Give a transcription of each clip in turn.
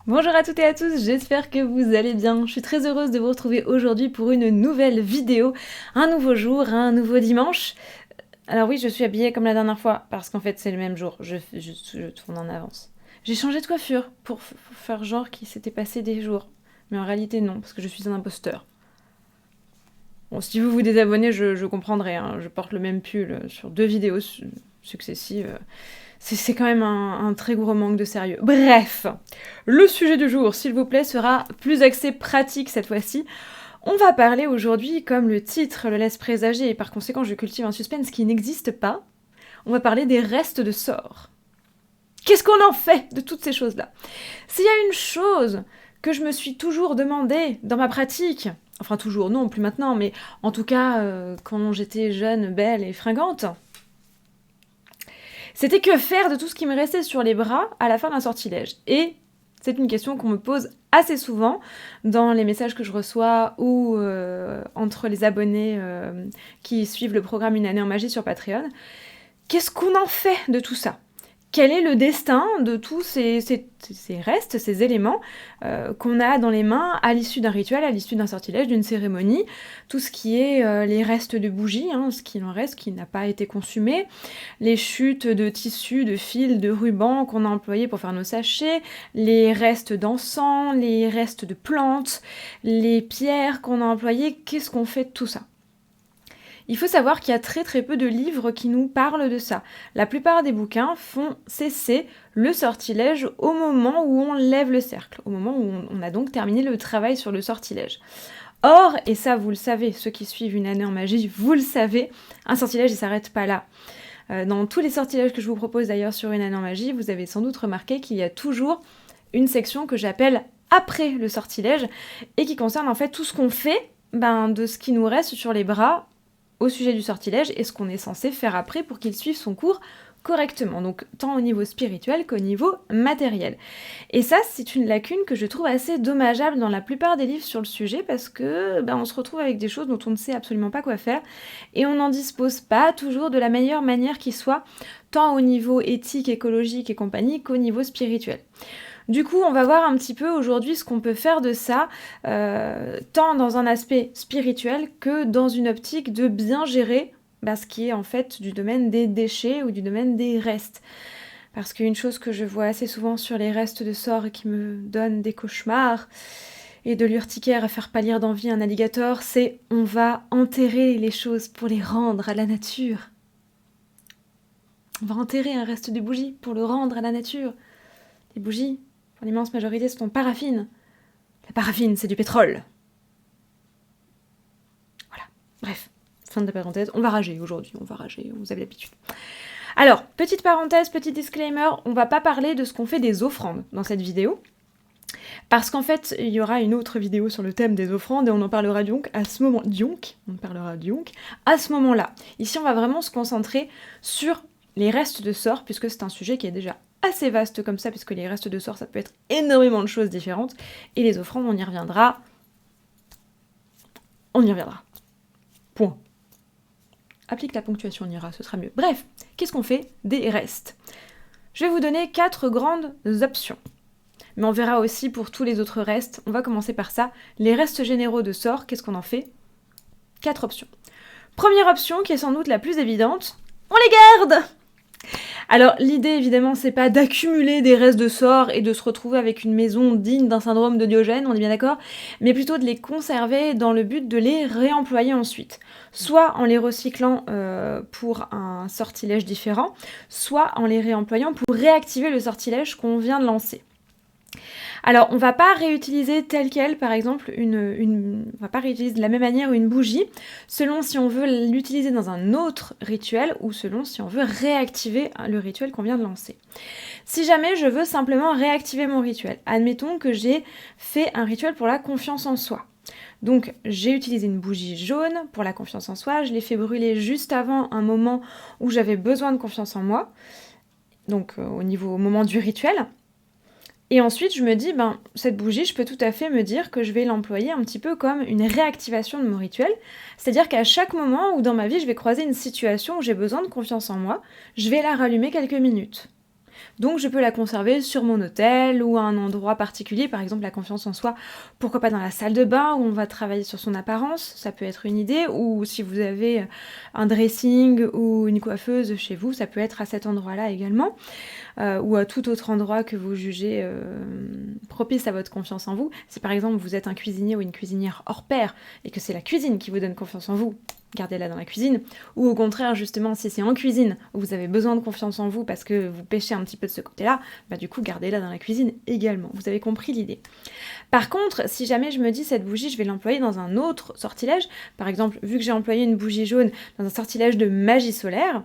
Bonjour à toutes et à tous, j'espère que vous allez bien. Je suis très heureuse de vous retrouver aujourd'hui pour une nouvelle vidéo, un nouveau jour, un nouveau dimanche. Alors oui, je suis habillée comme la dernière fois, parce qu'en fait c'est le même jour, je tourne en avance. J'ai changé de coiffure pour faire genre qu'il s'était passé des jours. Mais en réalité non, parce que je suis un imposteur. Bon, si vous vous désabonnez, je comprendrai, hein. Je porte le même pull sur 2 vidéos successives. C'est quand même un très gros manque de sérieux. Bref, le sujet du jour, s'il vous plaît, sera plus axé pratique cette fois-ci. On va parler aujourd'hui, comme le titre le laisse présager, et par conséquent je cultive un suspense qui n'existe pas, on va parler des restes de sorts. Qu'est-ce qu'on en fait de toutes ces choses-là? S'il y a une chose que je me suis toujours demandé dans ma pratique, enfin toujours, non, plus maintenant, mais en tout cas quand j'étais jeune, belle et fringante, c'était que faire de tout ce qui me restait sur les bras à la fin d'un sortilège. Et c'est une question qu'on me pose assez souvent dans les messages que je reçois ou entre les abonnés qui suivent le programme Une année en magie sur Patreon. Qu'est-ce qu'on en fait de tout ça ? Quel est le destin de tous ces restes, ces éléments qu'on a dans les mains à l'issue d'un rituel, à l'issue d'un sortilège, d'une cérémonie, tout ce qui est les restes de bougies, hein, ce qu'il en reste qui n'a pas été consumé, les chutes de tissus, de fils, de rubans qu'on a employés pour faire nos sachets, les restes d'encens, les restes de plantes, les pierres qu'on a employées, qu'est-ce qu'on fait de tout ça ? Il faut savoir qu'il y a très très peu de livres qui nous parlent de ça. La plupart des bouquins font cesser le sortilège au moment où on lève le cercle, au moment où on a donc terminé le travail sur le sortilège. Or, et ça vous le savez, ceux qui suivent Une année en magie, vous le savez, un sortilège il s'arrête pas là. Dans tous les sortilèges que je vous propose d'ailleurs sur Une année en magie, vous avez sans doute remarqué qu'il y a toujours une section que j'appelle après le sortilège et qui concerne en fait tout ce qu'on fait de ce qui nous reste sur les bras au sujet du sortilège et ce qu'on est censé faire après pour qu'il suive son cours correctement, donc tant au niveau spirituel qu'au niveau matériel. Et ça, c'est une lacune que je trouve assez dommageable dans la plupart des livres sur le sujet parce que on se retrouve avec des choses dont on ne sait absolument pas quoi faire et on n'en dispose pas toujours de la meilleure manière qui soit, tant au niveau éthique, écologique et compagnie qu'au niveau spirituel. Du coup, on va voir un petit peu aujourd'hui ce qu'on peut faire de ça, tant dans un aspect spirituel que dans une optique de bien gérer ce qui est en fait du domaine des déchets ou du domaine des restes. Parce qu'une chose que je vois assez souvent sur les restes de sorts et qui me donne des cauchemars et de l'urticaire à faire pâlir d'envie un alligator, c'est on va enterrer les choses pour les rendre à la nature. On va enterrer un reste de bougie pour le rendre à la nature. Les bougies, pour l'immense majorité, sont en paraffine. La paraffine, c'est du pétrole. Voilà. Bref, fin de la parenthèse. On va rager aujourd'hui, vous avez l'habitude. Alors, petite parenthèse, petit disclaimer, on va pas parler de ce qu'on fait des offrandes dans cette vidéo. Parce qu'en fait, il y aura une autre vidéo sur le thème des offrandes et on en parlera donc à ce moment. À ce moment-là. Ici, on va vraiment se concentrer sur les restes de sorts, puisque c'est un sujet qui est déjà assez vaste comme ça, puisque les restes de sorts, ça peut être énormément de choses différentes, et les offrandes, on y reviendra. Point. Applique la ponctuation, on ira, ce sera mieux. Bref, qu'est-ce qu'on fait des restes ? Je vais vous donner 4 grandes options. Mais on verra aussi pour tous les autres restes. On va commencer par ça. Les restes généraux de sorts, qu'est-ce qu'on en fait ? 4 options. Première option, qui est sans doute la plus évidente, on les garde ! Alors l'idée évidemment c'est pas d'accumuler des restes de sorts et de se retrouver avec une maison digne d'un syndrome de Diogène, on est bien d'accord, mais plutôt de les conserver dans le but de les réemployer ensuite. Soit en les recyclant pour un sortilège différent, soit en les réemployant pour réactiver le sortilège qu'on vient de lancer. Alors, on va pas réutiliser telle quelle, par exemple, on va pas réutiliser de la même manière une bougie, selon si on veut l'utiliser dans un autre rituel ou selon si on veut réactiver le rituel qu'on vient de lancer. Si jamais je veux simplement réactiver mon rituel, admettons que j'ai fait un rituel pour la confiance en soi. Donc, j'ai utilisé une bougie jaune pour la confiance en soi, je l'ai fait brûler juste avant un moment où j'avais besoin de confiance en moi, donc au moment du rituel. Et ensuite, je me dis, cette bougie, je peux tout à fait me dire que je vais l'employer un petit peu comme une réactivation de mon rituel. C'est-à-dire qu'à chaque moment où dans ma vie, je vais croiser une situation où j'ai besoin de confiance en moi, je vais la rallumer quelques minutes. Donc je peux la conserver sur mon autel ou à un endroit particulier, par exemple la confiance en soi, pourquoi pas dans la salle de bain où on va travailler sur son apparence, ça peut être une idée, ou si vous avez un dressing ou une coiffeuse chez vous, ça peut être à cet endroit-là également, ou à tout autre endroit que vous jugez propice à votre confiance en vous. Si par exemple vous êtes un cuisinier ou une cuisinière hors pair et que c'est la cuisine qui vous donne confiance en vous, gardez-la dans la cuisine, ou au contraire justement si c'est en cuisine où vous avez besoin de confiance en vous parce que vous pêchez un petit peu de ce côté-là, bah du coup gardez-la dans la cuisine également, vous avez compris l'idée. Par contre, si jamais je me dis cette bougie je vais l'employer dans un autre sortilège, par exemple vu que j'ai employé une bougie jaune dans un sortilège de magie solaire,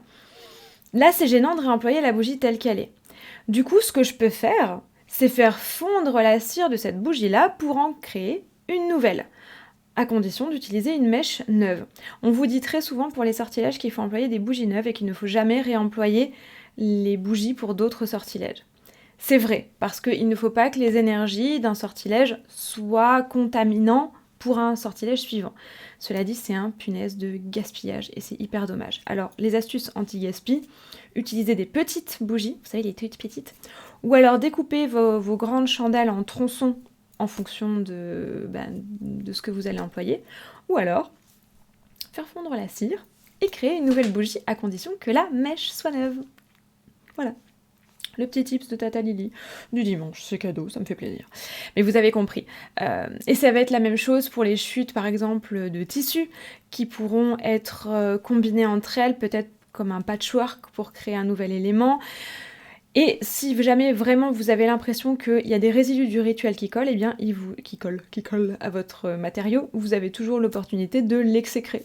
là c'est gênant de réemployer la bougie telle qu'elle est. Du coup ce que je peux faire, c'est faire fondre la cire de cette bougie-là pour en créer une nouvelle, à condition d'utiliser une mèche neuve. On vous dit très souvent pour les sortilèges qu'il faut employer des bougies neuves et qu'il ne faut jamais réemployer les bougies pour d'autres sortilèges. C'est vrai, parce qu'il ne faut pas que les énergies d'un sortilège soient contaminants pour un sortilège suivant. Cela dit, c'est un punaise de gaspillage et c'est hyper dommage. Alors, les astuces anti-gaspi, utilisez des petites bougies, vous savez, les toutes petites, ou alors découpez vos grandes chandelles en tronçons en fonction de ce que vous allez employer, ou alors faire fondre la cire et créer une nouvelle bougie à condition que la mèche soit neuve. Voilà. Le petit tips de Tata Lily du dimanche, c'est cadeau, ça me fait plaisir. Mais vous avez compris. Et ça va être la même chose pour les chutes, par exemple, de tissus, qui pourront être combinées entre elles, peut-être comme un patchwork pour créer un nouvel élément. Et si jamais vraiment vous avez l'impression qu'il y a des résidus du rituel qui collent, eh bien, qui collent à votre matériau, vous avez toujours l'opportunité de l'exécrer.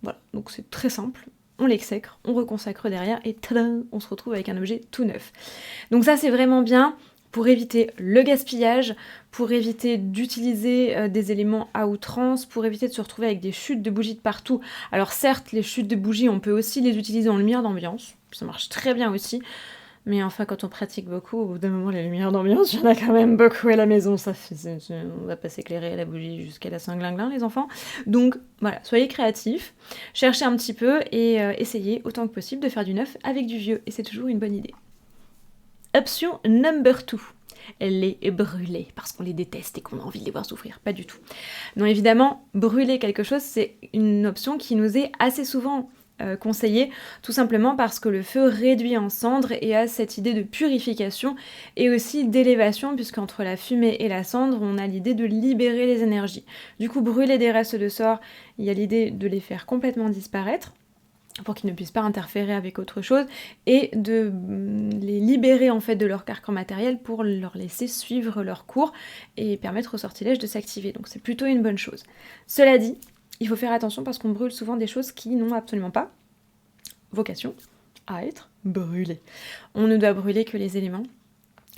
Voilà, donc c'est très simple. On l'exècre, on reconsacre derrière et tadam, on se retrouve avec un objet tout neuf. Donc ça c'est vraiment bien pour éviter le gaspillage, pour éviter d'utiliser des éléments à outrance, pour éviter de se retrouver avec des chutes de bougies de partout. Alors certes, les chutes de bougies, on peut aussi les utiliser en lumière d'ambiance, ça marche très bien aussi. Mais enfin, quand on pratique beaucoup, au bout d'un moment, les lumières d'ambiance, il y en a quand même beaucoup à la maison. On va pas s'éclairer à la bougie jusqu'à la Saint-Glinglin, les enfants. Donc, voilà, soyez créatifs, cherchez un petit peu et essayez autant que possible de faire du neuf avec du vieux. Et c'est toujours une bonne idée. Option number 2. Les brûler, parce qu'on les déteste et qu'on a envie de les voir souffrir. Pas du tout. Non, évidemment, brûler quelque chose, c'est une option qui nous est assez souvent conseillé, tout simplement parce que le feu réduit en cendres et a cette idée de purification et aussi d'élévation, puisqu'entre la fumée et la cendre, on a l'idée de libérer les énergies. Du coup, brûler des restes de sorts, il y a l'idée de les faire complètement disparaître, pour qu'ils ne puissent pas interférer avec autre chose, et de les libérer en fait de leur carcan matériel pour leur laisser suivre leur cours et permettre au sortilège de s'activer. Donc c'est plutôt une bonne chose. Cela dit, il faut faire attention parce qu'on brûle souvent des choses qui n'ont absolument pas vocation à être brûlées. On ne doit brûler que les éléments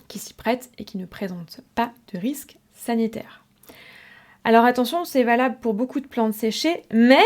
qui s'y prêtent et qui ne présentent pas de risque sanitaire. Alors attention, c'est valable pour beaucoup de plantes séchées, mais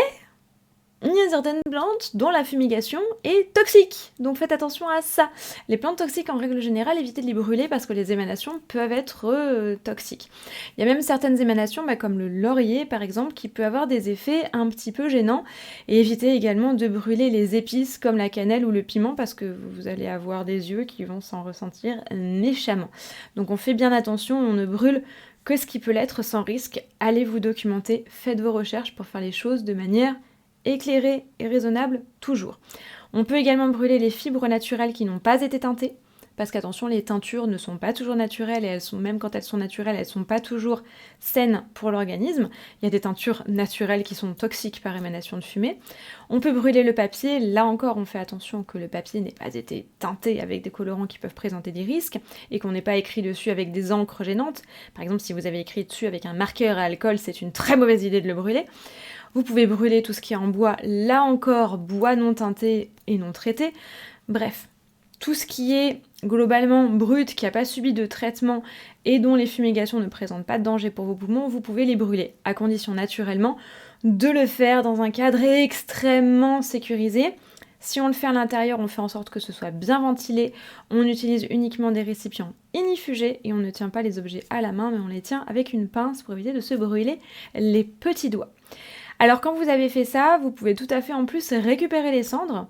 il y a certaines plantes dont la fumigation est toxique, donc faites attention à ça. Les plantes toxiques, en règle générale, évitez de les brûler parce que les émanations peuvent être toxiques. Il y a même certaines émanations, comme le laurier par exemple, qui peut avoir des effets un petit peu gênants, et évitez également de brûler les épices comme la cannelle ou le piment parce que vous allez avoir des yeux qui vont s'en ressentir méchamment. Donc on fait bien attention, on ne brûle que ce qui peut l'être sans risque. Allez vous documenter, faites vos recherches pour faire les choses de manière éclairé et raisonnable toujours. On peut également brûler les fibres naturelles qui n'ont pas été teintées, parce qu'attention, les teintures ne sont pas toujours naturelles, et même quand elles sont naturelles, elles ne sont pas toujours saines pour l'organisme. Il y a des teintures naturelles qui sont toxiques par émanation de fumée. On peut brûler le papier, là encore on fait attention que le papier n'ait pas été teinté avec des colorants qui peuvent présenter des risques, et qu'on n'ait pas écrit dessus avec des encres gênantes. Par exemple, si vous avez écrit dessus avec un marqueur à alcool, c'est une très mauvaise idée de le brûler. Vous pouvez brûler tout ce qui est en bois, là encore, bois non teinté et non traité. Bref, tout ce qui est globalement brut, qui n'a pas subi de traitement et dont les fumigations ne présentent pas de danger pour vos poumons, vous pouvez les brûler, à condition naturellement de le faire dans un cadre extrêmement sécurisé. Si on le fait à l'intérieur, on fait en sorte que ce soit bien ventilé, on utilise uniquement des récipients inifugés et on ne tient pas les objets à la main, mais on les tient avec une pince pour éviter de se brûler les petits doigts. Alors quand vous avez fait ça, vous pouvez tout à fait en plus récupérer les cendres.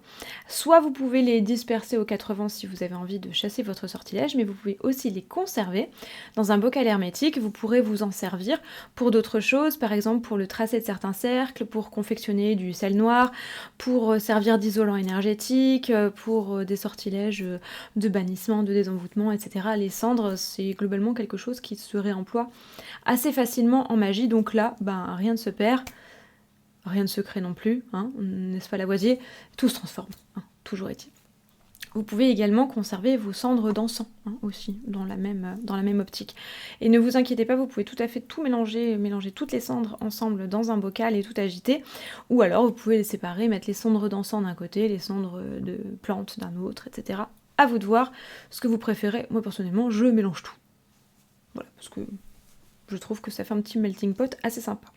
Soit vous pouvez les disperser aux quatre vents si vous avez envie de chasser votre sortilège, mais vous pouvez aussi les conserver dans un bocal hermétique. Vous pourrez vous en servir pour d'autres choses, par exemple pour le tracé de certains cercles, pour confectionner du sel noir, pour servir d'isolant énergétique, pour des sortilèges de bannissement, de désenvoûtement, etc. Les cendres, c'est globalement quelque chose qui se réemploie assez facilement en magie, donc là, rien ne se perd. Rien de secret non plus, hein, n'est-ce pas Lavoisier? Tout se transforme, hein, toujours est-il. Vous pouvez également conserver vos cendres d'encens, hein, aussi, dans la même optique. Et ne vous inquiétez pas, vous pouvez tout à fait tout mélanger toutes les cendres ensemble dans un bocal et tout agiter, ou alors vous pouvez les séparer, mettre les cendres d'encens d'un côté, les cendres de plantes d'un autre, etc. À vous de voir ce que vous préférez. Moi personnellement, je mélange tout. Voilà, parce que je trouve que ça fait un petit melting pot assez sympa.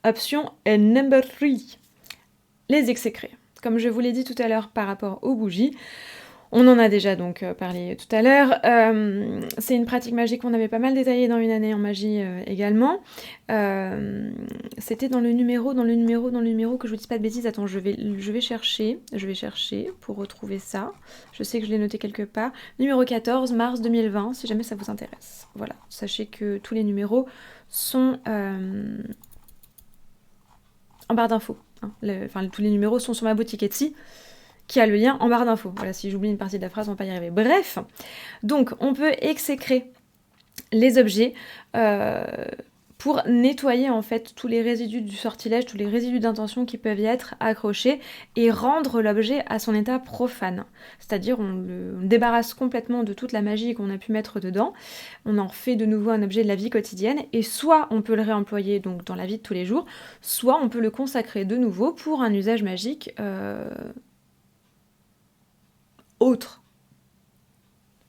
Option number 3, les exécrés. Comme je vous l'ai dit tout à l'heure par rapport aux bougies, on en a déjà donc parlé tout à l'heure. C'est une pratique magique qu'on avait pas mal détaillée dans une année en magie également. C'était dans le numéro que je vous dise pas de bêtises. Attends, je vais chercher pour retrouver ça. Je sais que je l'ai noté quelque part. Numéro 14, mars 2020, si jamais ça vous intéresse. Voilà, sachez que tous les numéros sont en barre d'infos. Hein. Tous les numéros sont sur ma boutique Etsy, qui a le lien en barre d'infos. Voilà, si j'oublie une partie de la phrase, on va pas y arriver. Bref, donc on peut exécrer les objets pour nettoyer en fait tous les résidus du sortilège, tous les résidus d'intention qui peuvent y être accrochés et rendre l'objet à son état profane. C'est-à-dire on le débarrasse complètement de toute la magie qu'on a pu mettre dedans, on en fait de nouveau un objet de la vie quotidienne et soit on peut le réemployer donc dans la vie de tous les jours, soit on peut le consacrer de nouveau pour un usage magique autre.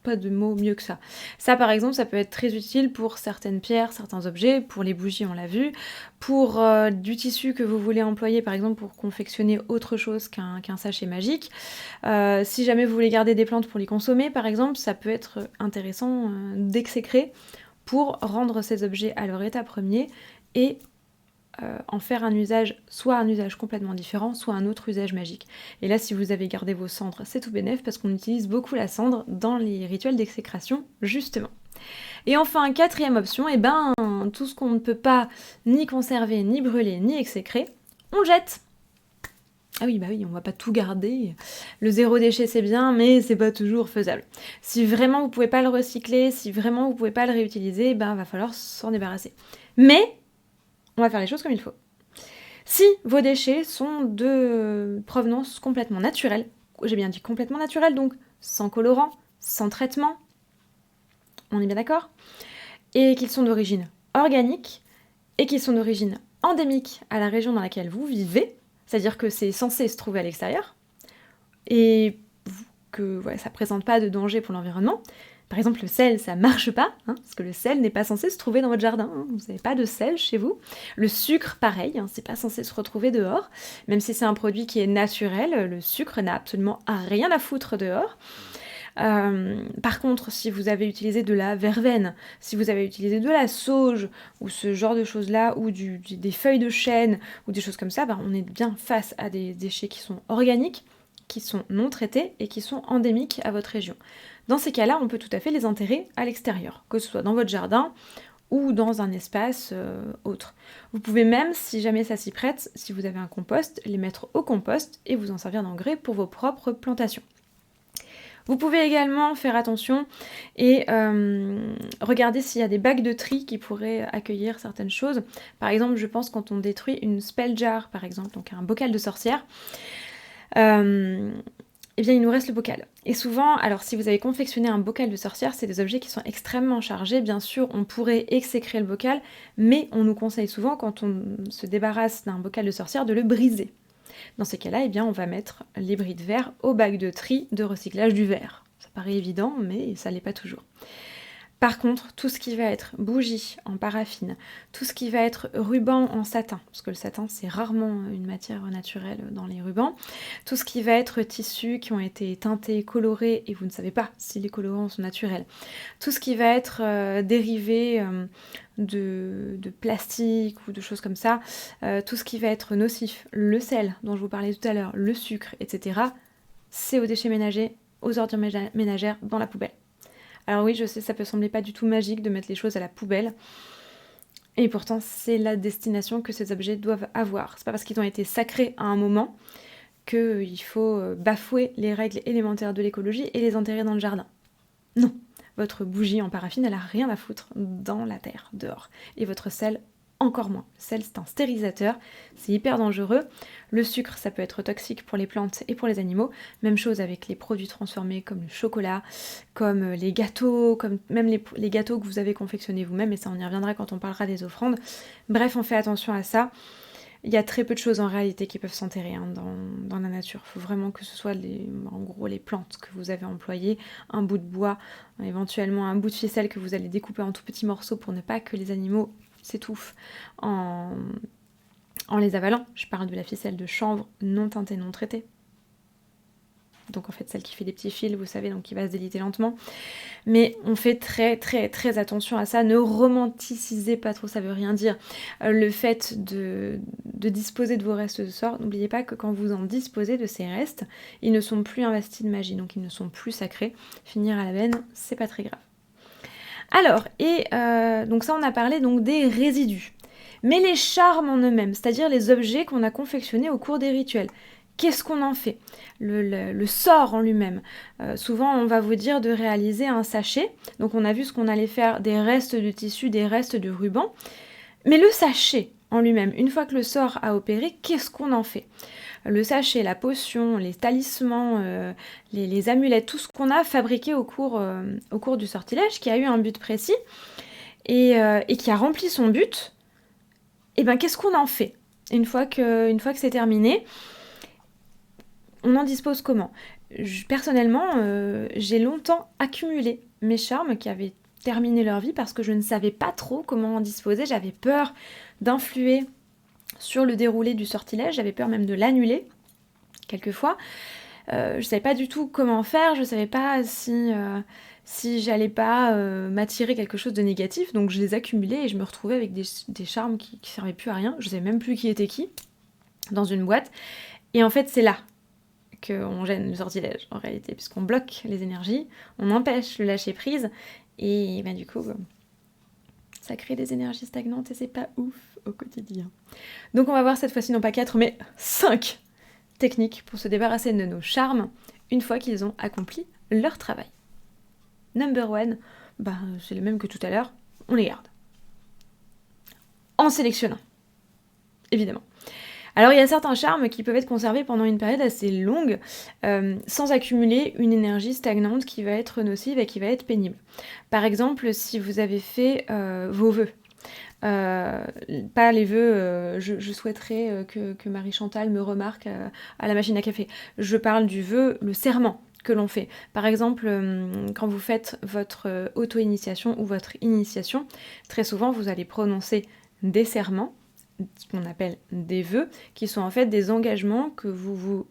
Pas de mots mieux que ça. Ça par exemple, ça peut être très utile pour certaines pierres, certains objets, pour les bougies on l'a vu, pour du tissu que vous voulez employer par exemple pour confectionner autre chose qu'un sachet magique. Si jamais vous voulez garder des plantes pour les consommer par exemple, ça peut être intéressant d'exécrer pour rendre ces objets à leur état premier et en faire un usage, soit un usage complètement différent, soit un autre usage magique. Et là, si vous avez gardé vos cendres, c'est tout bénef, parce qu'on utilise beaucoup la cendre dans les rituels d'exécration, justement. Et enfin, quatrième option, tout ce qu'on ne peut pas ni conserver, ni brûler, ni exécrer, on le jette. Ah oui, on va pas tout garder. Le zéro déchet, c'est bien, mais c'est pas toujours faisable. Si vraiment vous pouvez pas le recycler, si vraiment vous pouvez pas le réutiliser, va falloir s'en débarrasser. Mais on va faire les choses comme il faut. Si vos déchets sont de provenance complètement naturelle, j'ai bien dit complètement naturelle, donc sans colorant, sans traitement, on est bien d'accord, et qu'ils sont d'origine organique, et qu'ils sont d'origine endémique à la région dans laquelle vous vivez, c'est-à-dire que c'est censé se trouver à l'extérieur, et que ça ne présente pas de danger pour l'environnement. Par exemple, le sel, ça marche pas, parce que le sel n'est pas censé se trouver dans votre jardin, vous n'avez pas de sel chez vous. Le sucre, pareil, c'est pas censé se retrouver dehors, même si c'est un produit qui est naturel, le sucre n'a absolument rien à foutre dehors. Par contre, si vous avez utilisé de la verveine, si vous avez utilisé de la sauge, ou ce genre de choses-là, ou des feuilles de chêne, ou des choses comme ça, on est bien face à des déchets qui sont organiques, qui sont non traités et qui sont endémiques à votre région. Dans ces cas-là, on peut tout à fait les enterrer à l'extérieur, que ce soit dans votre jardin ou dans un espace autre. Vous pouvez même, si jamais ça s'y prête, si vous avez un compost, les mettre au compost et vous en servir d'engrais pour vos propres plantations. Vous pouvez également faire attention et regarder s'il y a des bacs de tri qui pourraient accueillir certaines choses. Par exemple, je pense quand on détruit une spell jar, par exemple, donc un bocal de sorcière, il nous reste le bocal. Et souvent, alors si vous avez confectionné un bocal de sorcière, c'est des objets qui sont extrêmement chargés. Bien sûr, on pourrait exécrer le bocal, mais on nous conseille souvent, quand on se débarrasse d'un bocal de sorcière, de le briser. Dans ces cas-là, on va mettre les bris de verre au bac de tri de recyclage du verre. Ça paraît évident, mais ça l'est pas toujours. Par contre, tout ce qui va être bougie en paraffine, tout ce qui va être ruban en satin, parce que le satin c'est rarement une matière naturelle dans les rubans, tout ce qui va être tissus qui ont été teintés, colorés, et vous ne savez pas si les colorants sont naturels, tout ce qui va être dérivé de plastique ou de choses comme ça, tout ce qui va être nocif, le sel dont je vous parlais tout à l'heure, le sucre, etc., c'est aux déchets ménagers, aux ordures ménagères, dans la poubelle. Alors oui, je sais, ça peut sembler pas du tout magique de mettre les choses à la poubelle, et pourtant c'est la destination que ces objets doivent avoir. C'est pas parce qu'ils ont été sacrés à un moment qu'il faut bafouer les règles élémentaires de l'écologie et les enterrer dans le jardin. Non, votre bougie en paraffine, elle a rien à foutre dans la terre, dehors. Et votre sel, encore moins. Le sel, c'est un stérilisateur, c'est hyper dangereux. Le sucre, ça peut être toxique pour les plantes et pour les animaux. Même chose avec les produits transformés comme le chocolat, comme les gâteaux, comme même les gâteaux que vous avez confectionnés vous-même, et ça on y reviendra quand on parlera des offrandes. Bref, on fait attention à ça. Il y a très peu de choses en réalité qui peuvent s'enterrer dans la nature. Il faut vraiment que ce soit en gros les plantes que vous avez employées, un bout de bois, éventuellement un bout de ficelle que vous allez découper en tout petits morceaux pour ne pas que les animaux s'étouffent en les avalant. Je parle de la ficelle de chanvre non teintée, non traitée. Donc en fait celle qui fait des petits fils, vous savez, donc qui va se déliter lentement. Mais on fait très très très attention à ça, ne romanticisez pas trop, ça veut rien dire. Le fait de disposer de vos restes de sort, n'oubliez pas que quand vous en disposez de ces restes, ils ne sont plus investis de magie, donc ils ne sont plus sacrés. Finir à la benne, c'est pas très grave. Alors, donc ça on a parlé donc des résidus. Mais les charmes en eux-mêmes, c'est-à-dire les objets qu'on a confectionnés au cours des rituels, qu'est-ce qu'on en fait ? Le sort en lui-même. Souvent, on va vous dire de réaliser un sachet. Donc, on a vu ce qu'on allait faire, des restes de tissu, des restes de ruban. Mais le sachet en lui-même, une fois que le sort a opéré, qu'est-ce qu'on en fait ? Le sachet, la potion, les talismans, les amulettes, tout ce qu'on a fabriqué au cours du sortilège, qui a eu un but précis et qui a rempli son but, et bien qu'est-ce qu'on en fait ? Une fois que c'est terminé, on en dispose comment ? Personnellement, j'ai longtemps accumulé mes charmes qui avaient terminé leur vie parce que je ne savais pas trop comment en disposer. J'avais peur d'influer sur le déroulé du sortilège, j'avais peur même de l'annuler, quelquefois. Je savais pas du tout comment faire, je savais pas si j'allais pas m'attirer quelque chose de négatif, donc je les accumulais et je me retrouvais avec des charmes qui servaient plus à rien. Je savais même plus qui était qui dans une boîte. Et en fait, c'est là qu'on gêne le sortilège, en réalité, puisqu'on bloque les énergies, on empêche le lâcher-prise, et du coup, ça crée des énergies stagnantes, et c'est pas ouf au quotidien. Donc on va voir cette fois-ci, non pas 4, mais 5 techniques pour se débarrasser de nos charmes, une fois qu'ils ont accompli leur travail. Number 1, c'est le même que tout à l'heure, on les garde. En sélectionnant, évidemment. Alors il y a certains charmes qui peuvent être conservés pendant une période assez longue sans accumuler une énergie stagnante qui va être nocive et qui va être pénible. Par exemple, si vous avez fait vos vœux, pas les vœux, je souhaiterais que Marie-Chantal me remarque à la machine à café. Je parle du vœu, le serment que l'on fait. Par exemple, quand vous faites votre auto-initiation ou votre initiation, très souvent vous allez prononcer des serments, ce qu'on appelle des vœux, qui sont en fait des engagements que vous vous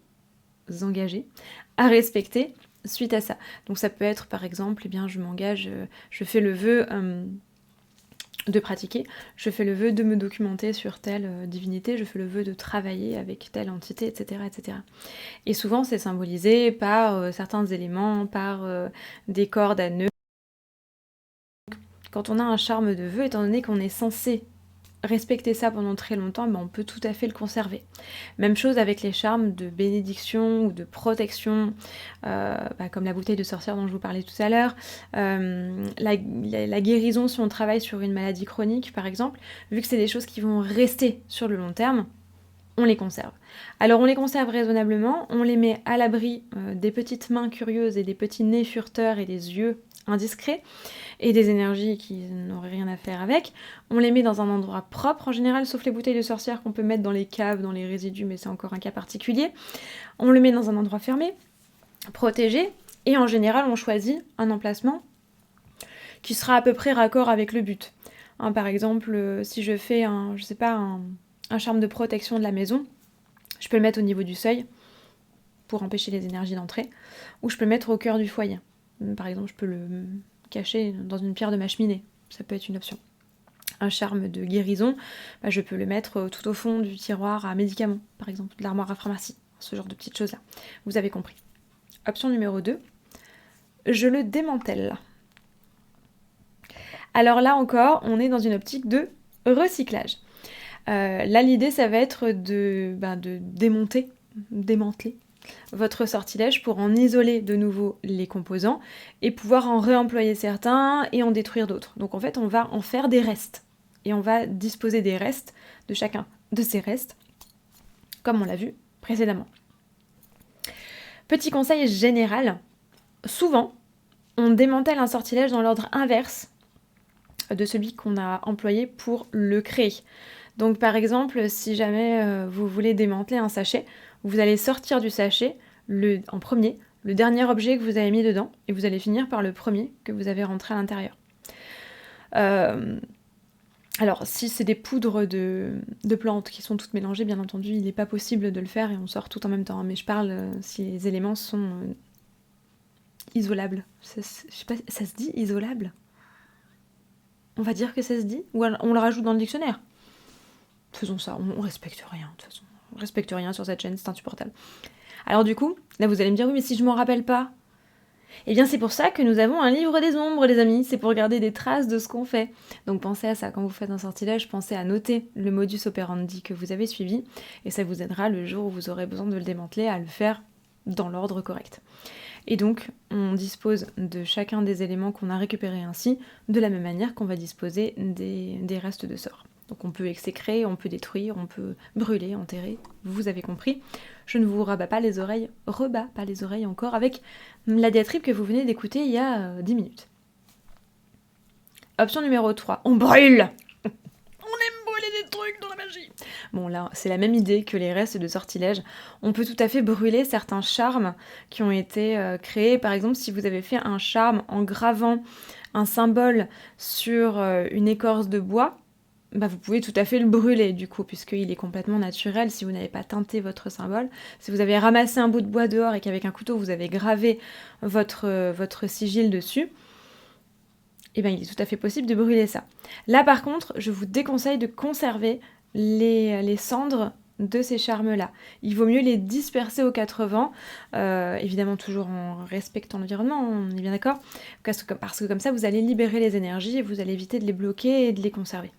engagez à respecter suite à ça. Donc ça peut être par exemple, je m'engage, je fais le vœu de pratiquer, je fais le vœu de me documenter sur telle divinité, je fais le vœu de travailler avec telle entité, etc. etc. Et souvent c'est symbolisé par certains éléments, par des cordes à nœuds. Quand on a un charme de vœu, étant donné qu'on est censé respecter ça pendant très longtemps, on peut tout à fait le conserver. Même chose avec les charmes de bénédiction ou de protection, comme la bouteille de sorcière dont je vous parlais tout à l'heure, la guérison si on travaille sur une maladie chronique par exemple, vu que c'est des choses qui vont rester sur le long terme, on les conserve. Alors on les conserve raisonnablement, on les met à l'abri des petites mains curieuses et des petits nez fureteurs et des yeux indiscrets, et des énergies qui n'auraient rien à faire avec. On les met dans un endroit propre en général, sauf les bouteilles de sorcière qu'on peut mettre dans les caves, dans les résidus, mais c'est encore un cas particulier. On le met dans un endroit fermé, protégé, et en général on choisit un emplacement qui sera à peu près raccord avec le but. Hein, par exemple, si je fais un charme de protection de la maison, je peux le mettre au niveau du seuil pour empêcher les énergies d'entrer, ou je peux le mettre au cœur du foyer. Par exemple, je peux le cacher dans une pierre de ma cheminée, ça peut être une option. Un charme de guérison, je peux le mettre tout au fond du tiroir à médicaments, par exemple, de l'armoire à pharmacie, ce genre de petites choses-là. Vous avez compris. Option numéro 2, je le démantèle. Alors là encore, on est dans une optique de recyclage. Là, l'idée, ça va être de démanteler votre sortilège pour en isoler de nouveau les composants et pouvoir en réemployer certains et en détruire d'autres. Donc en fait, on va en faire des restes. Et on va disposer des restes de chacun de ces restes, comme on l'a vu précédemment. Petit conseil général, souvent, on démantèle un sortilège dans l'ordre inverse de celui qu'on a employé pour le créer. Donc par exemple, si jamais vous voulez démanteler un sachet, vous allez sortir du sachet en premier, le dernier objet que vous avez mis dedans, et vous allez finir par le premier que vous avez rentré à l'intérieur. Alors, si c'est des poudres de plantes qui sont toutes mélangées, bien entendu, il n'est pas possible de le faire et on sort tout en même temps. Mais je parle si les éléments sont isolables. Je sais pas, ça se dit isolable ? On va dire que ça se dit ? Ou on le rajoute dans le dictionnaire ? Faisons ça, on respecte rien, de toute façon. On respecte rien sur cette chaîne, c'est insupportable. Alors du coup, là vous allez me dire, oui, mais si je m'en rappelle pas ? Eh bien c'est pour ça que nous avons un livre des ombres, les amis, c'est pour garder des traces de ce qu'on fait. Donc pensez à ça, quand vous faites un sortilège, pensez à noter le modus operandi que vous avez suivi, et ça vous aidera le jour où vous aurez besoin de le démanteler à le faire dans l'ordre correct. Et donc on dispose de chacun des éléments qu'on a récupérés ainsi, de la même manière qu'on va disposer des restes de sorts. Donc on peut exécrer, on peut détruire, on peut brûler, enterrer, vous avez compris. Je ne vous rebats pas les oreilles encore avec la diatribe que vous venez d'écouter il y a 10 minutes. Option numéro 3, on brûle. On aime brûler des trucs dans la magie. Bon là, c'est la même idée que les restes de sortilèges. On peut tout à fait brûler certains charmes qui ont été créés. Par exemple, si vous avez fait un charme en gravant un symbole sur une écorce de bois, vous pouvez tout à fait le brûler du coup, puisqu'il est complètement naturel si vous n'avez pas teinté votre symbole. Si vous avez ramassé un bout de bois dehors et qu'avec un couteau vous avez gravé votre sigil dessus, il est tout à fait possible de brûler ça. Là par contre, je vous déconseille de conserver les cendres de ces charmes-là. Il vaut mieux les disperser aux quatre vents, évidemment toujours en respectant l'environnement, on est bien d'accord, parce que comme ça vous allez libérer les énergies et vous allez éviter de les bloquer et de les conserver.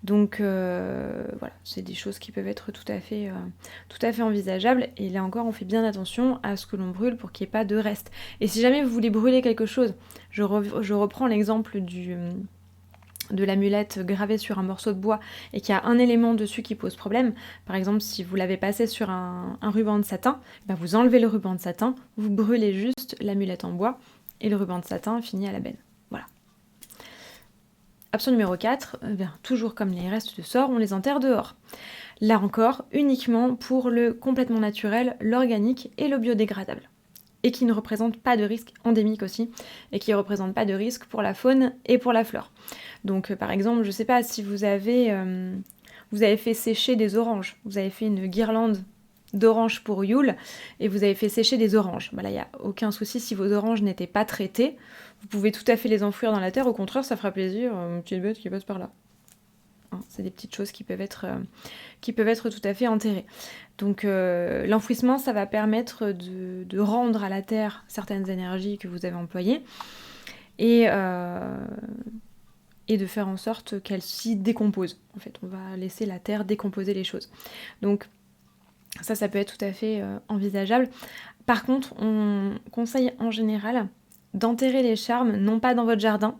Donc voilà, c'est des choses qui peuvent être tout à fait envisageables, et là encore on fait bien attention à ce que l'on brûle pour qu'il n'y ait pas de reste. Et si jamais vous voulez brûler quelque chose, je reprends l'exemple de l'amulette gravée sur un morceau de bois et qu'il y a un élément dessus qui pose problème, par exemple si vous l'avez passé sur un ruban de satin, vous enlevez le ruban de satin, vous brûlez juste l'amulette en bois et le ruban de satin finit à la benne. Voilà. Option numéro 4, toujours comme les restes de sorts, on les enterre dehors. Là encore, uniquement pour le complètement naturel, l'organique et le biodégradable. Et qui ne représente pas de risque endémique aussi, et qui ne représente pas de risque pour la faune et pour la flore. Donc par exemple, je ne sais pas, si vous avez fait sécher des oranges, vous avez fait une guirlande d'oranges pour Yule, et vous avez fait sécher des oranges. Là, il n'y a aucun souci, si vos oranges n'étaient pas traitées, vous pouvez tout à fait les enfouir dans la terre, au contraire, ça fera plaisir, une petite bête qui passe par là. C'est des petites choses qui peuvent être tout à fait enterrées. Donc l'enfouissement, ça va permettre de rendre à la terre certaines énergies que vous avez employées et de faire en sorte qu'elles s'y décomposent. En fait, on va laisser la terre décomposer les choses. Donc ça peut être tout à fait envisageable. Par contre, on conseille en général d'enterrer les charmes, non pas dans votre jardin,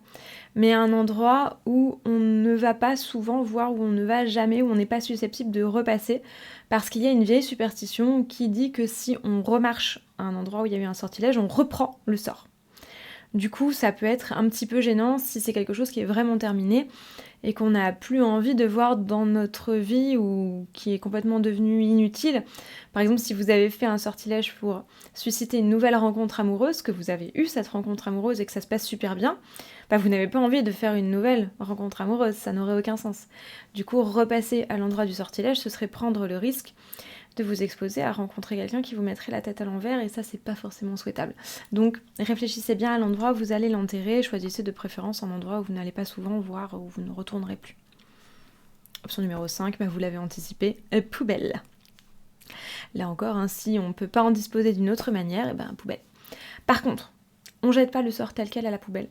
mais à un endroit où on ne va pas souvent voir, où on ne va jamais, où on n'est pas susceptible de repasser, parce qu'il y a une vieille superstition qui dit que si on remarche à un endroit où il y a eu un sortilège, on reprend le sort. Du coup, ça peut être un petit peu gênant si c'est quelque chose qui est vraiment terminé, et qu'on n'a plus envie de voir dans notre vie ou qui est complètement devenu inutile. Par exemple, si vous avez fait un sortilège pour susciter une nouvelle rencontre amoureuse, que vous avez eu cette rencontre amoureuse et que ça se passe super bien, bah vous n'avez pas envie de faire une nouvelle rencontre amoureuse, ça n'aurait aucun sens. Du coup, repasser à l'endroit du sortilège, ce serait prendre le risque de vous exposer à rencontrer quelqu'un qui vous mettrait la tête à l'envers, et ça, c'est pas forcément souhaitable. Donc, réfléchissez bien à l'endroit où vous allez l'enterrer, choisissez de préférence un endroit où vous n'allez pas souvent, voire où vous ne retournerez plus. Option numéro 5, bah vous l'avez anticipé, poubelle. Là encore, hein, si on ne peut pas en disposer d'une autre manière, et ben poubelle. Par contre, on jette pas le sort tel quel à la poubelle.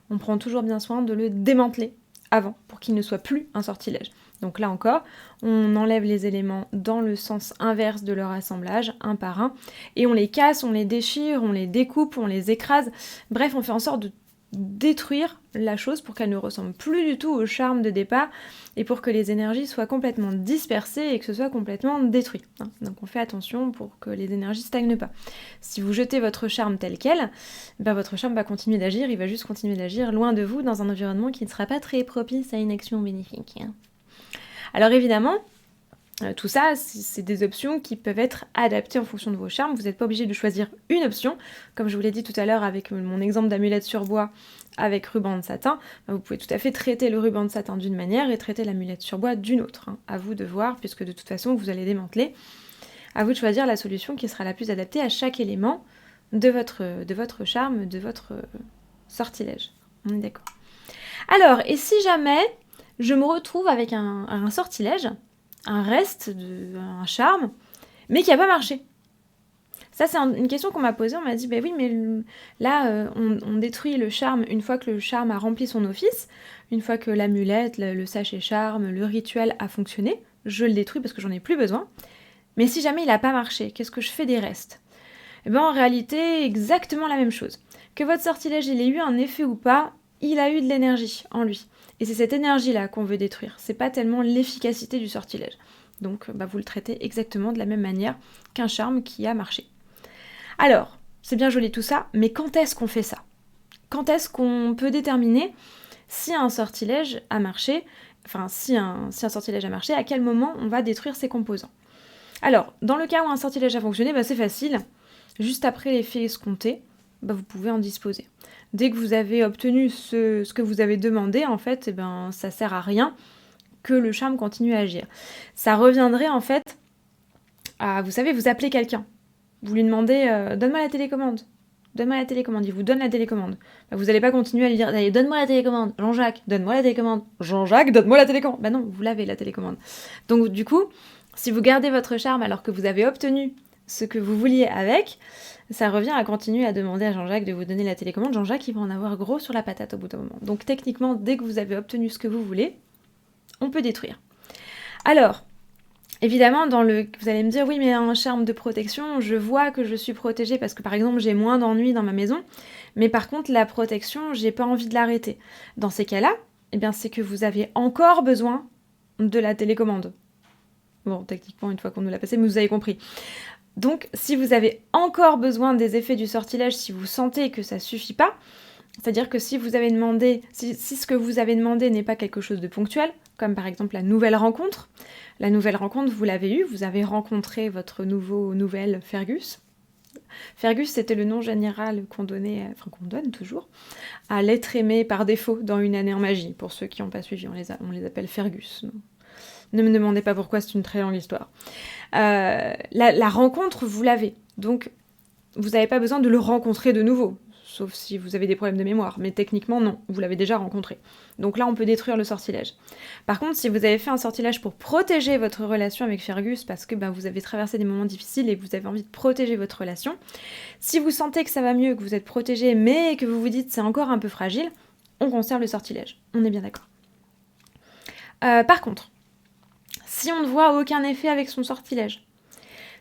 On prend toujours bien soin de le démanteler avant, pour qu'il ne soit plus un sortilège. Donc là encore, on enlève les éléments dans le sens inverse de leur assemblage, un par un, et on les casse, on les déchire, on les découpe, on les écrase. Bref, on fait en sorte de détruire la chose pour qu'elle ne ressemble plus du tout au charme de départ et pour que les énergies soient complètement dispersées et que ce soit complètement détruit. Donc on fait attention pour que les énergies ne stagnent pas. Si vous jetez votre charme tel quel, ben votre charme va continuer d'agir, il va juste continuer d'agir loin de vous dans un environnement qui ne sera pas très propice à une action bénéfique. Alors évidemment, tout ça, c'est des options qui peuvent être adaptées en fonction de vos charmes. Vous n'êtes pas obligé de choisir une option. Comme je vous l'ai dit tout à l'heure avec mon exemple d'amulette sur bois avec ruban de satin, vous pouvez tout à fait traiter le ruban de satin d'une manière et traiter l'amulette sur bois d'une autre. À vous de voir, puisque de toute façon, vous allez démanteler. À vous de choisir la solution qui sera la plus adaptée à chaque élément de votre charme, de votre sortilège. On est d'accord. Alors, et si jamais je me retrouve avec un sortilège, un reste, un charme, mais qui n'a pas marché. Ça, c'est une question qu'on m'a posée. On m'a dit, oui, mais là, on détruit le charme une fois que le charme a rempli son office, une fois que l'amulette, le sachet charme, le rituel a fonctionné, je le détruis parce que j'en ai plus besoin. Mais si jamais il n'a pas marché, qu'est-ce que je fais des restes ? Eh bien, en réalité, exactement la même chose. Que votre sortilège, il ait eu un effet ou pas, il a eu de l'énergie en lui. Et c'est cette énergie-là qu'on veut détruire. C'est pas tellement l'efficacité du sortilège. Donc, vous le traitez exactement de la même manière qu'un charme qui a marché. Alors, c'est bien joli tout ça, mais quand est-ce qu'on fait ça ? Quand est-ce qu'on peut déterminer si un sortilège a marché, si un sortilège a marché, à quel moment on va détruire ses composants ? Alors, dans le cas où un sortilège a fonctionné, c'est facile. Juste après l'effet escompté, vous pouvez en disposer. Dès que vous avez obtenu ce que vous avez demandé, en fait, ça sert à rien que le charme continue à agir. Ça reviendrait en fait à, vous savez, vous appelez quelqu'un. Vous lui demandez donne-moi la télécommande. Donne-moi la télécommande. Il vous donne la télécommande. Vous n'allez pas continuer à lui dire allez, donne-moi la télécommande. Jean-Jacques, donne-moi la télécommande. Jean-Jacques, donne-moi la télécommande. Non, vous l'avez la télécommande. Donc du coup, si vous gardez votre charme alors que vous avez obtenu ce que vous vouliez avec, ça revient à continuer à demander à Jean-Jacques de vous donner la télécommande. Jean-Jacques, il va en avoir gros sur la patate au bout d'un moment. Donc techniquement, dès que vous avez obtenu ce que vous voulez, on peut détruire. Alors, évidemment, vous allez me dire, oui, mais un charme de protection, je vois que je suis protégée parce que, par exemple, j'ai moins d'ennuis dans ma maison, mais par contre, la protection, j'ai pas envie de l'arrêter. Dans ces cas-là, c'est que vous avez encore besoin de la télécommande. Bon, techniquement, une fois qu'on nous l'a passé, mais vous avez compris. Donc, si vous avez encore besoin des effets du sortilège, si vous sentez que ça suffit pas, c'est-à-dire que si vous avez demandé, si ce que vous avez demandé n'est pas quelque chose de ponctuel, comme par exemple la nouvelle rencontre, vous l'avez eue, vous avez rencontré votre nouvelle Fergus. Fergus, c'était le nom général qu'on donnait, qu'on donne toujours, à l'être aimé par défaut dans Une année en magie. Pour ceux qui n'ont pas suivi, on les appelle Fergus. Ne me demandez pas pourquoi, c'est une très longue histoire. La rencontre, vous l'avez. Donc, vous n'avez pas besoin de le rencontrer de nouveau. Sauf si vous avez des problèmes de mémoire. Mais techniquement, non, vous l'avez déjà rencontré. Donc là, on peut détruire le sortilège. Par contre, si vous avez fait un sortilège pour protéger votre relation avec Fergus, parce que vous avez traversé des moments difficiles et que vous avez envie de protéger votre relation, si vous sentez que ça va mieux, que vous êtes protégé, mais que vous vous dites c'est encore un peu fragile, on conserve le sortilège. On est bien d'accord. Par contre, si on ne voit aucun effet avec son sortilège,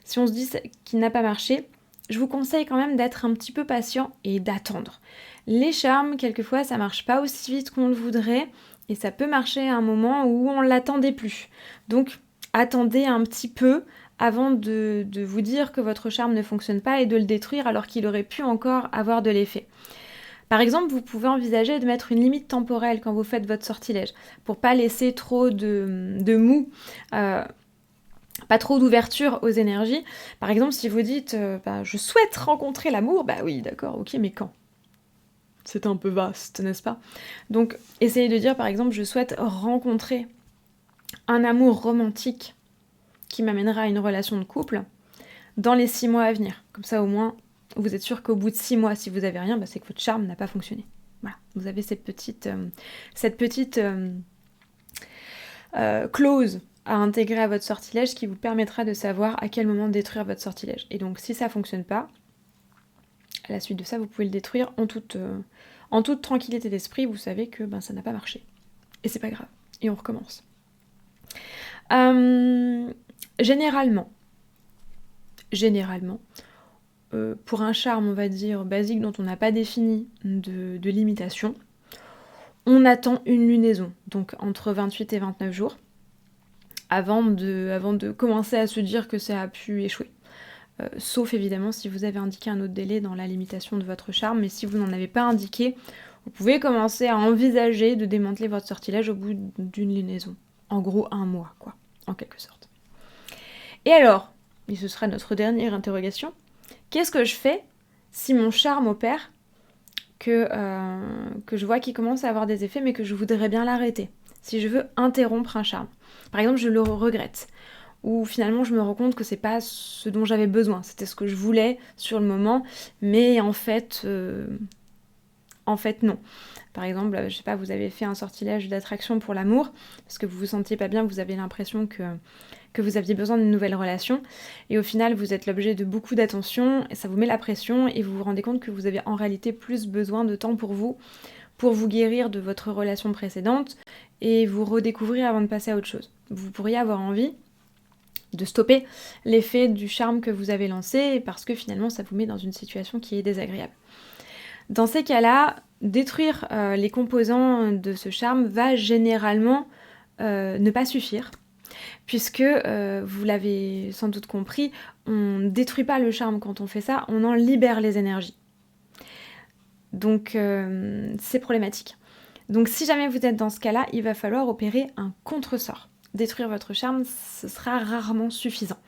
si on se dit qu'il n'a pas marché, je vous conseille quand même d'être un petit peu patient et d'attendre. Les charmes, quelquefois, ça marche pas aussi vite qu'on le voudrait et ça peut marcher à un moment où on l'attendait plus. Donc, attendez un petit peu avant de vous dire que votre charme ne fonctionne pas et de le détruire alors qu'il aurait pu encore avoir de l'effet. Par exemple, vous pouvez envisager de mettre une limite temporelle quand vous faites votre sortilège, pour pas laisser trop de mou, pas trop d'ouverture aux énergies. Par exemple, si vous dites je souhaite rencontrer l'amour, bah oui, d'accord, ok, mais quand ? C'est un peu vaste, n'est-ce pas ? Donc, essayez de dire, par exemple, je souhaite rencontrer un amour romantique qui m'amènera à une relation de couple dans les 6 mois à venir. Comme ça, au moins, vous êtes sûr qu'au bout de 6 mois, si vous n'avez rien, c'est que votre charme n'a pas fonctionné. Voilà, vous avez cette petite clause à intégrer à votre sortilège qui vous permettra de savoir à quel moment détruire votre sortilège. Et donc, si ça ne fonctionne pas, à la suite de ça, vous pouvez le détruire en toute tranquillité d'esprit. Vous savez que ça n'a pas marché. Et c'est pas grave. Et on recommence. Généralement, pour un charme, on va dire, basique dont on n'a pas défini de limitation, on attend une lunaison, donc entre 28 et 29 jours, avant de commencer à se dire que ça a pu échouer. Sauf évidemment si vous avez indiqué un autre délai dans la limitation de votre charme, mais si vous n'en avez pas indiqué, vous pouvez commencer à envisager de démanteler votre sortilège au bout d'une lunaison. En gros, 1 mois, quoi, en quelque sorte. Et alors, et ce sera notre dernière interrogation, qu'est-ce que je fais si mon charme opère, que je vois qu'il commence à avoir des effets, mais que je voudrais bien l'arrêter ? Si je veux interrompre un charme. Par exemple, je le regrette. Ou finalement je me rends compte que c'est pas ce dont j'avais besoin, c'était ce que je voulais sur le moment, mais en fait non. Par exemple, je sais pas, vous avez fait un sortilège d'attraction pour l'amour, parce que vous vous sentiez pas bien, vous avez l'impression que vous aviez besoin d'une nouvelle relation, et au final vous êtes l'objet de beaucoup d'attention, et ça vous met la pression, et vous vous rendez compte que vous avez en réalité plus besoin de temps pour vous guérir de votre relation précédente, et vous redécouvrir avant de passer à autre chose. Vous pourriez avoir envie de stopper l'effet du charme que vous avez lancé, parce que finalement ça vous met dans une situation qui est désagréable. Dans ces cas-là, détruire les composants de ce charme va généralement ne pas suffire, puisque vous l'avez sans doute compris, on ne détruit pas le charme quand on fait ça, on en libère les énergies. Donc c'est problématique. Donc si jamais vous êtes dans ce cas-là, il va falloir opérer un contre-sort. Détruire votre charme, ce sera rarement suffisant.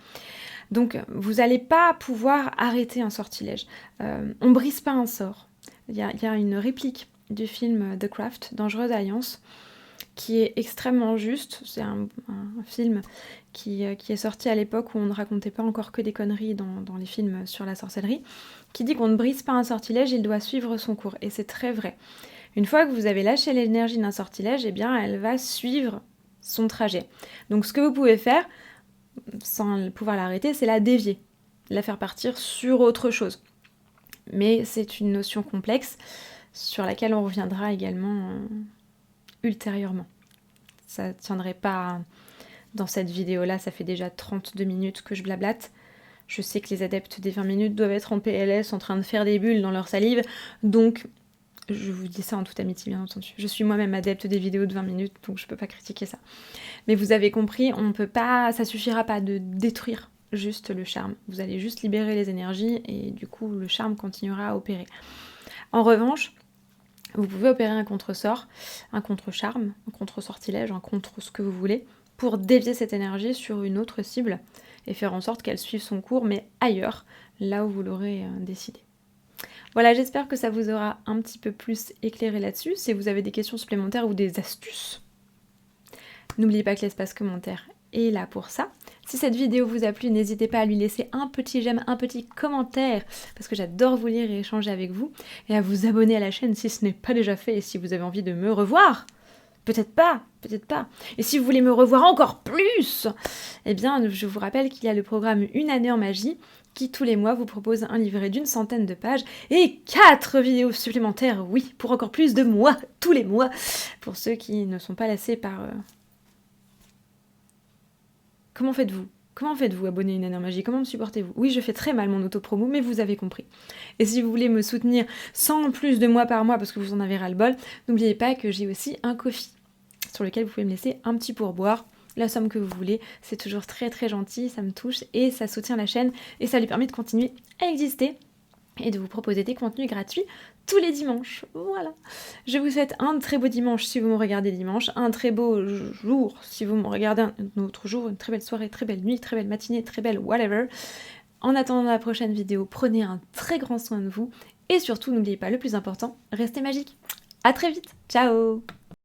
Donc vous n'allez pas pouvoir arrêter un sortilège. On brise pas un sort. Il y a une réplique du film The Craft, Dangereuse Alliance, qui est extrêmement juste. C'est un film qui est sorti à l'époque où on ne racontait pas encore que des conneries dans les films sur la sorcellerie, qui dit qu'on ne brise pas un sortilège, il doit suivre son cours. Et c'est très vrai. Une fois que vous avez lâché l'énergie d'un sortilège, eh bien elle va suivre son trajet. Donc ce que vous pouvez faire, sans pouvoir l'arrêter, c'est la dévier, la faire partir sur autre chose. Mais c'est une notion complexe sur laquelle on reviendra également ultérieurement. Ça ne tiendrait pas dans cette vidéo-là, ça fait déjà 32 minutes que je blablate. Je sais que les adeptes des 20 minutes doivent être en PLS en train de faire des bulles dans leur salive, donc je vous dis ça en toute amitié, bien entendu. Je suis moi-même adepte des vidéos de 20 minutes, donc je peux pas critiquer ça. Mais vous avez compris, on peut pas, ça suffira pas de détruire juste le charme. Vous allez juste libérer les énergies et du coup le charme continuera à opérer. En revanche, vous pouvez opérer un contre-sort, un contre-charme, un contre-sortilège, un contre ce que vous voulez, pour dévier cette énergie sur une autre cible et faire en sorte qu'elle suive son cours, mais ailleurs, là où vous l'aurez décidé. Voilà, j'espère que ça vous aura un petit peu plus éclairé là-dessus. Si vous avez des questions supplémentaires ou des astuces, n'oubliez pas que l'espace commentaire est là pour ça. Si cette vidéo vous a plu, n'hésitez pas à lui laisser un petit j'aime, un petit commentaire, parce que j'adore vous lire et échanger avec vous, et à vous abonner à la chaîne si ce n'est pas déjà fait, et si vous avez envie de me revoir. Peut-être pas. Et si vous voulez me revoir encore plus, eh bien, je vous rappelle qu'il y a le programme Une année en magie, qui tous les mois vous propose un livret d'une centaine de pages et 4 vidéos supplémentaires, oui, pour encore plus de mois, tous les mois, pour ceux qui ne sont pas lassés par... Comment faites-vous abonner Une année en magie? Comment me supportez-vous? Oui, je fais très mal mon autopromo, mais vous avez compris. Et si vous voulez me soutenir sans plus de mois par mois, parce que vous en avez ras-le-bol, n'oubliez pas que j'ai aussi un Ko-fi, sur lequel vous pouvez me laisser un petit pourboire, la somme que vous voulez, c'est toujours très très gentil, ça me touche et ça soutient la chaîne et ça lui permet de continuer à exister et de vous proposer des contenus gratuits tous les dimanches. Voilà. Je vous souhaite un très beau dimanche si vous me regardez dimanche, un très beau jour si vous me regardez un autre jour, une très belle soirée, très belle nuit, très belle matinée, très belle whatever. En attendant la prochaine vidéo, prenez un très grand soin de vous et surtout n'oubliez pas le plus important, restez magique. À très vite. Ciao.